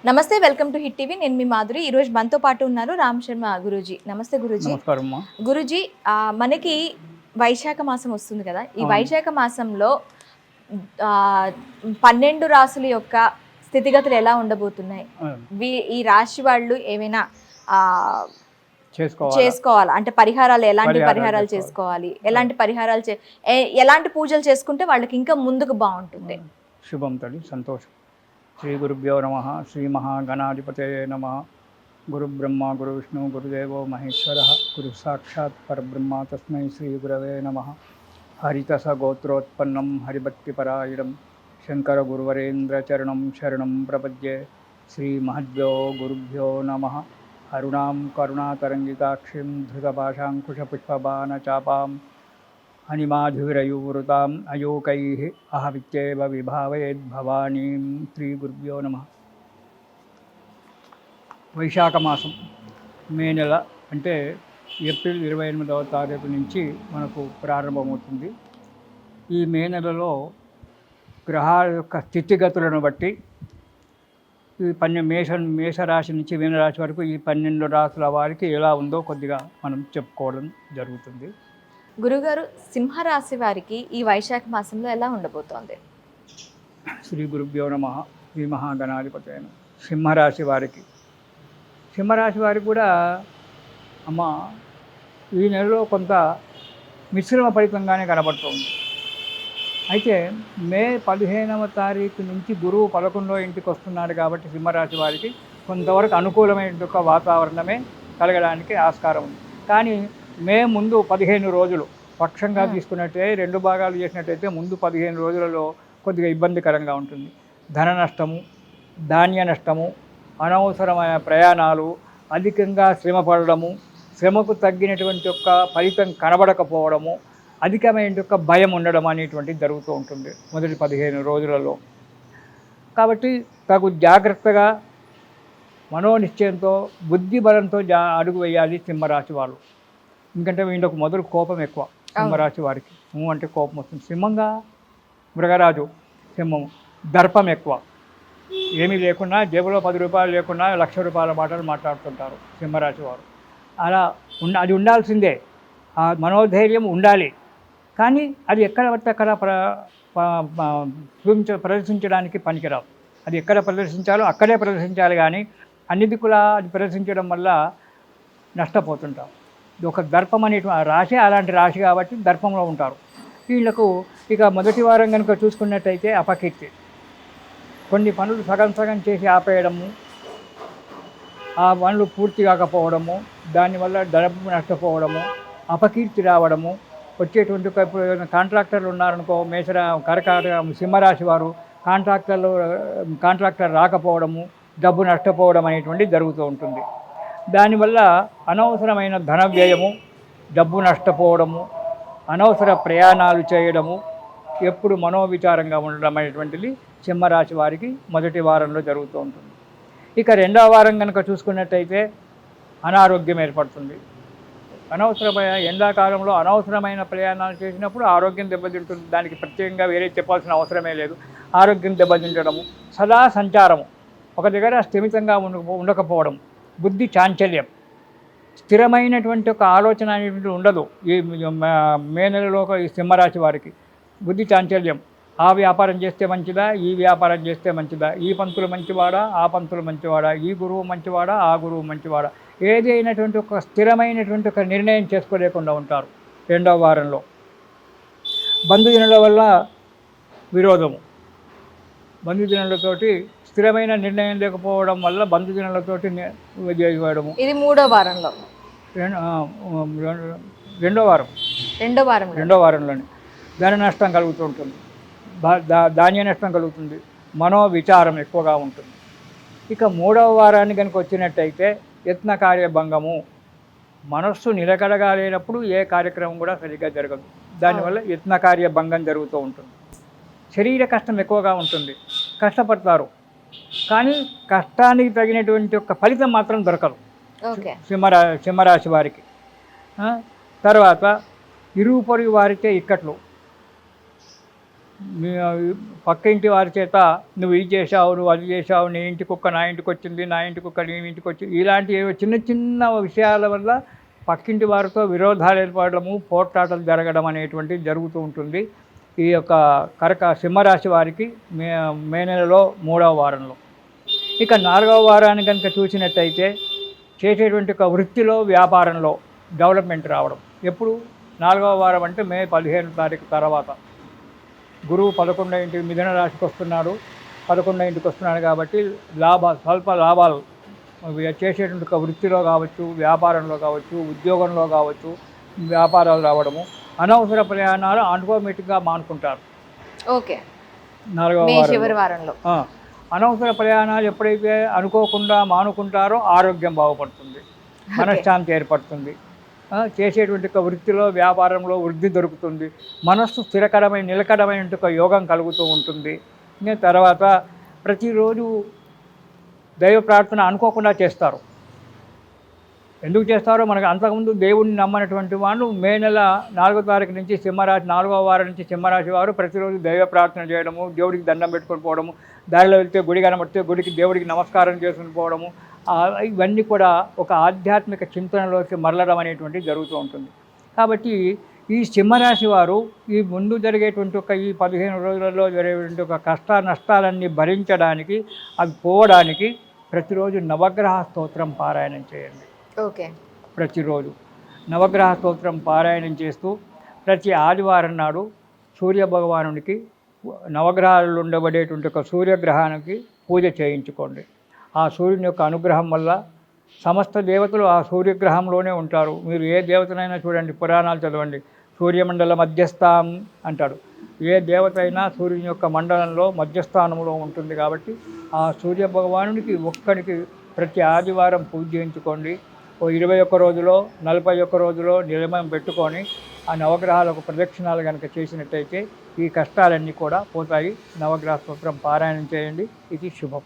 నమస్తే, welcome to hit TV. నేను మీ మాధురి. ఈరోజు మనతో పాటు ఉన్నారు రామ్ శర్మ గురూజీ. నమస్తే గురూజీ. గురూజీ, మనకి వైశాఖ మాసం వస్తుంది కదా, ఈ వైశాఖ మాసంలో 12 రాసుల యొక్క స్థితిగతులు ఎలా ఉండబోతున్నాయి? ఈ రాశి వాళ్ళు ఏమైనా చేసుకోవాలి అంటే పరిహారాలు, ఎలాంటి పరిహారాలు చేసుకోవాలి, ఎలాంటి పరిహారాలు ఎలాంటి పూజలు చేసుకుంటే వాళ్ళకి ఇంకా ముందుకు బాగుంటుంది? శుభం తల్లి, సంతోషం. శ్రీ గురుభ్యో నమ. శ్రీ మహాగణాధిపతయే నమ. గురు బ్రహ్మ గురు విష్ణు గురుదేవో మహేశ్వర గురు సాక్షాత్ పరబ్రహ్మ తస్మై శ్రీ గురవే నమ. హరితస గోత్రోత్పన్నం హరిభక్తిపరాయణం శంకర గురువరేంద్ర చరణం శరణం ప్రపద్యే. శ్రీ మహద్భ్యో గురుభ్యో నమ. అరుణాం కరుణాతరంగితాక్షిం ధృతపాశాంకుశపుష్పబాణ చాపాం హనిమాధురయూవృతాం అయోకైః అహమిత్యేవ విభావయేద్భవానీం. శ్రీ గురుభ్యో నమ. వైశాఖ మాసం మే నెల అంటే ఏప్రిల్ 28వ తారీఖు నుంచి మనకు ప్రారంభమవుతుంది. ఈ మే నెలలో గ్రహాల యొక్క స్థితిగతులను బట్టి ఈ మేషరాశి నుంచి మీనరాశి వరకు ఈ 12 రాశుల వారికి ఎలా ఉందో కొద్దిగా మనం చెప్పుకోవడం జరుగుతుంది. గురుగారు, సింహరాశి వారికి ఈ వైశాఖ మాసంలో ఎలా ఉండబోతోంది? శ్రీ గురుభ్యో నమ. శ్రీ మహాగణాధిపతయే నమః. సింహరాశి వారికి కూడా అమ్మ ఈ నెలలో కొంత మిశ్రమ ఫలితంగానే కనబడుతుంది. అయితే మే 15వ తారీఖు నుంచి గురువు 11వ ఇంటికి వస్తున్నాడు కాబట్టి సింహరాశి వారికి కొంతవరకు అనుకూలమైన వాతావరణమే కలగడానికి ఆస్కారం ఉంది. కానీ మే ముందు 15 రోజులు పక్షంగా తీసుకున్నట్టే 2 భాగాలు చేసినట్టయితే ముందు 15 రోజులలో కొద్దిగా ఇబ్బందికరంగా ఉంటుంది. ధన నష్టము, ధాన్య నష్టము, అనవసరమైన ప్రయాణాలు, అధికంగా శ్రమ పడడము, శ్రమకు తగ్గినటువంటి యొక్క ఫలితం కనబడకపోవడము, అధికమైన భయం ఉండడం అనేటువంటిది జరుగుతూ ఉంటుంది మొదటి 15 రోజులలో. కాబట్టి తగు జాగ్రత్తగా మనోనిశ్చయంతో బుద్ధి బలంతో అడుగు వేయాలి సింహరాశి వాళ్ళు. ఎందుకంటే వీళ్ళకు మొదలు కోపం ఎక్కువ సింహరాశి వారికి. అంటే కోపం వస్తుంది. సింహంగా మృగరాజు సింహము. దర్పం ఎక్కువ. ఏమీ లేకున్నా, జేబులో 10 రూపాయలు లేకున్నా 1,00,000 రూపాయల మాటలు మాట్లాడుతుంటారు సింహరాశి వారు. అలా అది ఉండాల్సిందే. ఆ మనోధైర్యం ఉండాలి. కానీ అది ఎక్కడ పడితే అక్కడ ప్రదర్శించడానికి పనికిరావు. అది ఎక్కడ ప్రదర్శించాలో అక్కడే ప్రదర్శించాలి. కానీ అన్ని దిక్కులా అది ప్రదర్శించడం వల్ల నష్టపోతుంటాం. ఒక దర్పం అనేటువంటి రాశి అలాంటి రాశి కాబట్టి దర్పంలో ఉంటారు. వీళ్లకు ఇక మొదటి వారం కనుక చూసుకున్నట్టయితే అపకీర్తి. కొన్ని పనులు సగం చేసి ఆపేయడము, ఆ పనులు పూర్తి కాకపోవడము, దానివల్ల డబ్బు నష్టపోవడము, అపకీర్తి రావడము, వచ్చేటువంటి కాంట్రాక్టర్లు ఉన్నారనుకో, సింహరాశి వారు కాంట్రాక్టర్ రాకపోవడము, డబ్బు నష్టపోవడం అనేటువంటిది జరుగుతూ ఉంటుంది. దానివల్ల అనవసరమైన ధన వ్యయము, డబ్బు నష్టపోవడము, అనవసర ప్రయాణాలు చేయడము, ఎప్పుడు మనోవిచారంగా ఉండడం అనేటువంటిది సింహరాశి వారికి మొదటి వారంలో జరుగుతూ ఉంటుంది. ఇక 2వ వారం కనుక చూసుకున్నట్టయితే అనారోగ్యం ఏర్పడుతుంది. అనవసరమైన ఎండాకాలంలో అనవసరమైన ప్రయాణాలు చేసినప్పుడు ఆరోగ్యం దెబ్బతింటుంది. దానికి ప్రత్యేకంగా వేరే చెప్పాల్సిన అవసరమే లేదు. ఆరోగ్యం దెబ్బతింటడము, సదా సంచారము, ఒక దగ్గర స్థిమితంగా ఉండకపోవడం, బుద్ధి చాంచల్యం, స్థిరమైనటువంటి ఒక ఆలోచన అనేటువంటి ఉండదు ఈ మే నెలలో ఈ సింహరాశి వారికి. బుద్ధి చాంచల్యం. ఆ వ్యాపారం చేస్తే మంచిదా, ఈ వ్యాపారం చేస్తే మంచిదా, ఈ పంతులు మంచివాడా, ఆ పంతులు మంచివాడా, ఈ గురువు మంచివాడా, ఆ గురువు మంచివాడా, ఏది అయినటువంటి ఒక స్థిరమైనటువంటి ఒక నిర్ణయం చేసుకోలేకుండా ఉంటారు 2వ వారంలో. బంధుజనుల వల్ల విరోధము, బంధుజనులతోటి స్థిరమైన నిర్ణయం లేకపోవడం వల్ల బంధుజనులతోటి చేయడము. ఇది 3వ వారంలో. 2వ వారంలోనే ధన నష్టం కలుగుతూ ఉంటుంది, ధాన్య నష్టం కలుగుతుంది, మనోవిచారం ఎక్కువగా ఉంటుంది. ఇక 3వ వారాన్ని కనుక వచ్చినట్టయితే యత్న కార్యభంగము. మనస్సు నిలకడగా లేనప్పుడు ఏ కార్యక్రమం కూడా సరిగ్గా జరగదు. దానివల్ల యత్న కార్యభంగం జరుగుతూ ఉంటుంది. శరీర కష్టం ఎక్కువగా ఉంటుంది, కష్టపడతారు, కానీ కష్టానికి తగినటువంటి ఒక ఫలితం మాత్రం దొరకదు సింహరాశి వారికి. తర్వాత ఇరుగు పొరుగు వారికే ఇక్కట్లు, మీ పక్క ఇంటి వారి చేత నువ్వు ఇది చేసావు, నువ్వు అది చేసావు, నీ ఇంటి కుక్క నా ఇంటికి వచ్చింది, నా ఇంటి కుక్క నీ ఇంటికి వచ్చింది, ఇలాంటి చిన్న చిన్న విషయాల వల్ల పక్కింటి వారితో విరోధాలు ఏర్పడము, పోట్లాటలు జరగడం అనేటువంటిది జరుగుతూ ఉంటుంది ఈ యొక్క సింహరాశి వారికి మే నెలలో 3వ వారంలో. ఇక 4వ వారాన్ని కనుక చూసినట్టయితే చేసేటువంటి ఒక వృత్తిలో వ్యాపారంలో డెవలప్మెంట్ రావడం. ఎప్పుడు 4వ వారం అంటే మే 15వ తారీఖు తర్వాత. గురువు 11వ ఇంటికి మిథున రాశికి వస్తున్నాడు, 11వ ఇంటికి వస్తున్నాడు కాబట్టి స్వల్ప లాభాలు చేసేటువంటి ఒక వృత్తిలో కావచ్చు, వ్యాపారంలో కావచ్చు, ఉద్యోగంలో కావచ్చు వ్యాపారాలు రావడము. అనవసర ప్రయాణాలు ఆటోమేటిక్గా మానుకుంటారు. ఓకే, 4వ వారంలో అనవసర ప్రయాణాలు ఎప్పుడైతే అనుకోకుండా మానుకుంటారో ఆరోగ్యం బాగుపడుతుంది, మనశ్శాంతి ఏర్పడుతుంది, చేసేటువంటి ఒక వృత్తిలో వ్యాపారంలో వృద్ధి దొరుకుతుంది, మనస్సు నిలకడమైన ఒక యోగం కలుగుతూ ఉంటుంది. తర్వాత ప్రతిరోజు దైవ ప్రార్థన అనుకోకుండా చేస్తారు. ఎందుకు చేస్తారో మనకు అంతకుముందు దేవుడిని నమ్మనటువంటి వాళ్ళు మే నెల 4వ తారీఖు నుంచి సింహరాశి 4వ వారం నుంచి సింహరాశి వారు ప్రతిరోజు దైవ ప్రార్థన చేయడము, దేవుడికి దండం పెట్టుకొని పోవడము, దారిలో వెళ్తే గుడి కనబడితే గుడికి దేవుడికి నమస్కారం చేసుకుని పోవడము, ఇవన్నీ కూడా ఒక ఆధ్యాత్మిక చింతనలోకి మరలడం అనేటువంటిది జరుగుతూ ఉంటుంది. కాబట్టి ఈ సింహరాశి వారు ఈ ముందు జరిగేటువంటి ఈ 15 రోజులలో జరిగేటువంటి కష్ట నష్టాలన్నీ భరించడానికి, అవి పోవడానికి ప్రతిరోజు నవగ్రహ స్తోత్రం పారాయణం చేయండి. ఓకే, ప్రతిరోజు నవగ్రహ స్తోత్రం పారాయణం చేస్తూ ప్రతి ఆదివారం నాడు సూర్యభగవానునికి నవగ్రహాలు ఉండబడేటువంటి ఒక సూర్యగ్రహానికి పూజ చేయించుకోండి. ఆ సూర్యుని యొక్క అనుగ్రహం వల్ల సమస్త దేవతలు ఆ సూర్యగ్రహంలోనే ఉంటారు. మీరు ఏ దేవతనైనా చూడండి, పురాణాలు చదవండి, సూర్యమండల మధ్యస్థం అంటాడు. ఏ దేవత అయినా సూర్యుని యొక్క మండలంలో మధ్యస్థానంలో ఉంటుంది. కాబట్టి ఆ సూర్యభగవానునికి ఒక్కడికి ప్రతి ఆదివారం పూజ చేయించుకోండి. 21 రోజులో 41 రోజులో నియమం పెట్టుకొని ఆ నవగ్రహాలకు ప్రదక్షిణాలు కనుక చేసినట్టయితే ఈ కష్టాలన్నీ కూడా పోతాయి. నవగ్రహ స్తోత్రం పారాయణం చేయండి, ఇది శుభం.